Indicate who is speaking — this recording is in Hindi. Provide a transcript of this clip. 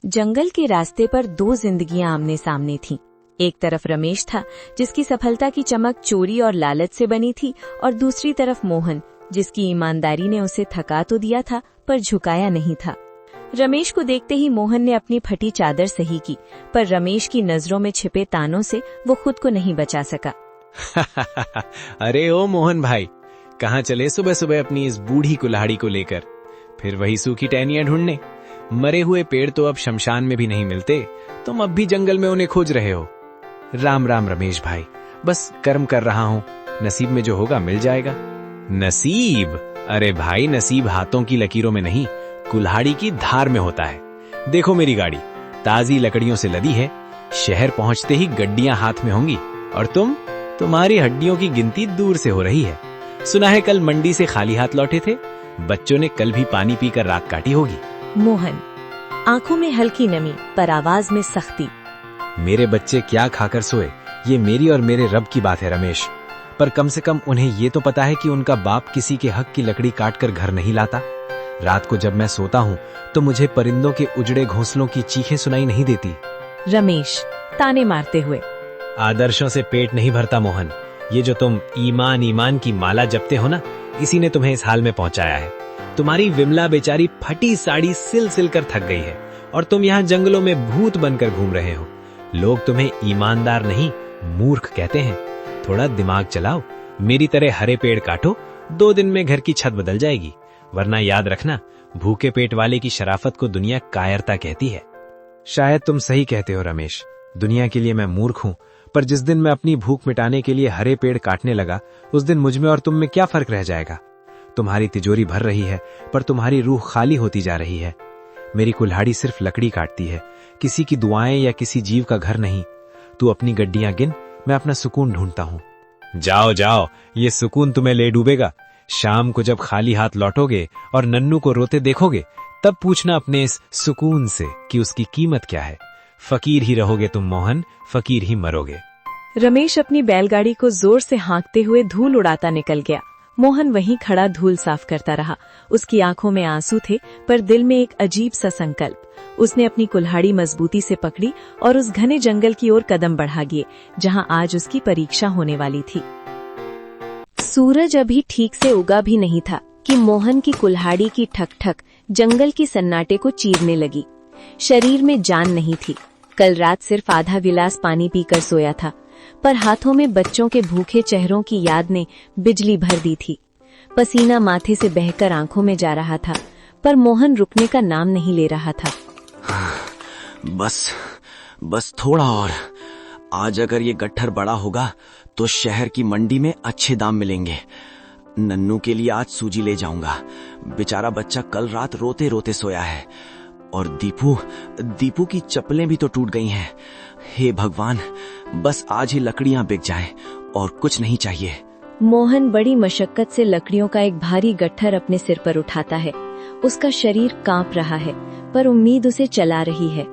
Speaker 1: जंगल के रास्ते पर दो जिंदगियां आमने सामने थीं। एक तरफ रमेश था, जिसकी सफलता की चमक चोरी और लालच से बनी थी, और दूसरी तरफ मोहन, जिसकी ईमानदारी ने उसे थका तो दिया था पर झुकाया नहीं था। रमेश को देखते ही मोहन ने अपनी फटी चादर सही की, पर रमेश की नजरों में छिपे तानों से वो खुद को नहीं बचा सका।
Speaker 2: अरे ओ मोहन भाई, कहाँ चले सुबह सुबह अपनी इस बूढ़ी कुल्हाड़ी को लेकर? फिर वही सूखी टहनियां ढूंढने? मरे हुए पेड़ तो अब शमशान में भी नहीं मिलते, तुम अब भी जंगल में उन्हें खोज रहे हो। राम राम रमेश भाई, बस कर्म कर रहा हूँ, नसीब में जो होगा मिल जाएगा। नसीब? अरे भाई, नसीब हाथों की लकीरों में नहीं, कुल्हाड़ी की धार में होता है। देखो मेरी गाड़ी ताजी लकड़ियों से लदी है, शहर पहुंचते ही गड्डियां हाथ में होंगी, और तुम्हारी हड्डियों की गिनती दूर से हो रही है। सुना है कल मंडी से खाली हाथ लौटे थे, बच्चों ने कल भी पानी पीकर रात काटी होगी।
Speaker 1: मोहन, आंखों में हल्की नमी पर आवाज में सख्ती।
Speaker 2: मेरे बच्चे क्या खाकर सोए, ये मेरी और मेरे रब की बात है रमेश, पर कम से कम उन्हें ये तो पता है कि उनका बाप किसी के हक की लकड़ी काटकर घर नहीं लाता। रात को जब मैं सोता हूँ तो मुझे परिंदों के उजड़े घोंसलों की चीखें सुनाई नहीं देती।
Speaker 1: रमेश ताने मारते हुए।
Speaker 2: आदर्शों से पेट नहीं भरता मोहन, ये जो तुम ईमान ईमान की माला जपते हो ना, इसी ने तुम्हें इस हाल में पहुंचाया है। तुम्हारी विमला बेचारी फटी साड़ी सिल सिल कर थक गई है, और तुम यहाँ जंगलों में भूत बनकर घूम रहे हो। लोग तुम्हें ईमानदार नहीं, मूर्ख कहते हैं। थोड़ा दिमाग चलाओ, मेरी तरह हरे पेड़ काटो, 2 दिन में घर की छत बदल जाएगी। वरना याद रखना, भूखे पेट वाले की शराफत को दुनिया कायरता कहती है। शायद तुम सही कहते हो रमेश, दुनिया के लिए मैं मूर्ख हूँ, पर जिस दिन मैं अपनी भूख मिटाने के लिए हरे पेड़ काटने लगा, उस दिन मुझमें और तुम में क्या फर्क रह जाएगा? तुम्हारी तिजोरी भर रही है, पर तुम्हारी रूह खाली होती जा रही है। मेरी कुल्हाड़ी सिर्फ लकड़ी काटती है, किसी की दुआएं या किसी जीव का घर नहीं। तू अपनी गड्डियां गिन, मैं अपना सुकून ढूंढता हूँ। जाओ जाओ, ये सुकून तुम्हें ले डूबेगा। शाम को जब खाली हाथ लौटोगे और नन्नू को रोते देखोगे, तब पूछना अपने इस सुकून से कि उसकी कीमत क्या है। फकीर ही रहोगे तुम मोहन, फकीर ही मरोगे।
Speaker 1: रमेश अपनी बैलगाड़ी को जोर से हाँकते हुए धूल उड़ाता निकल गया। मोहन वहीं खड़ा धूल साफ करता रहा। उसकी आंखों में आंसू थे, पर दिल में एक अजीब सा संकल्प। उसने अपनी कुल्हाड़ी मजबूती से पकड़ी और उस घने जंगल की ओर कदम बढ़ा गए, जहां आज उसकी परीक्षा होने वाली थी। सूरज अभी ठीक से उगा भी नहीं था कि मोहन की कुल्हाड़ी की ठक ठक जंगल की सन्नाटे को चीरने लगी। शरीर में जान नहीं थी। कल रात सिर्फ आधा गिलास पानी पीकर सोया था, पर हाथों में बच्चों के भूखे चेहरों की याद ने बिजली भर दी थी। पसीना माथे से बहकर आंखों में जा रहा था, पर मोहन रुकने का नाम नहीं ले रहा था।
Speaker 3: बस थोड़ा और। आज अगर ये गट्ठर बड़ा होगा तो शहर की मंडी में अच्छे दाम मिलेंगे। नन्नू के लिए आज सूजी ले जाऊंगा, बेचारा बच्चा कल रात रोते रोते सोया है। और दीपू की चप्पलें भी तो टूट गई हैं। हे भगवान, बस आज ही लकड़ियां बिक जाएं और कुछ नहीं चाहिए।
Speaker 1: मोहन बड़ी मशक्कत से लकड़ियों का एक भारी गट्ठर अपने सिर पर उठाता है। उसका शरीर कांप रहा है, पर उम्मीद उसे चला रही है।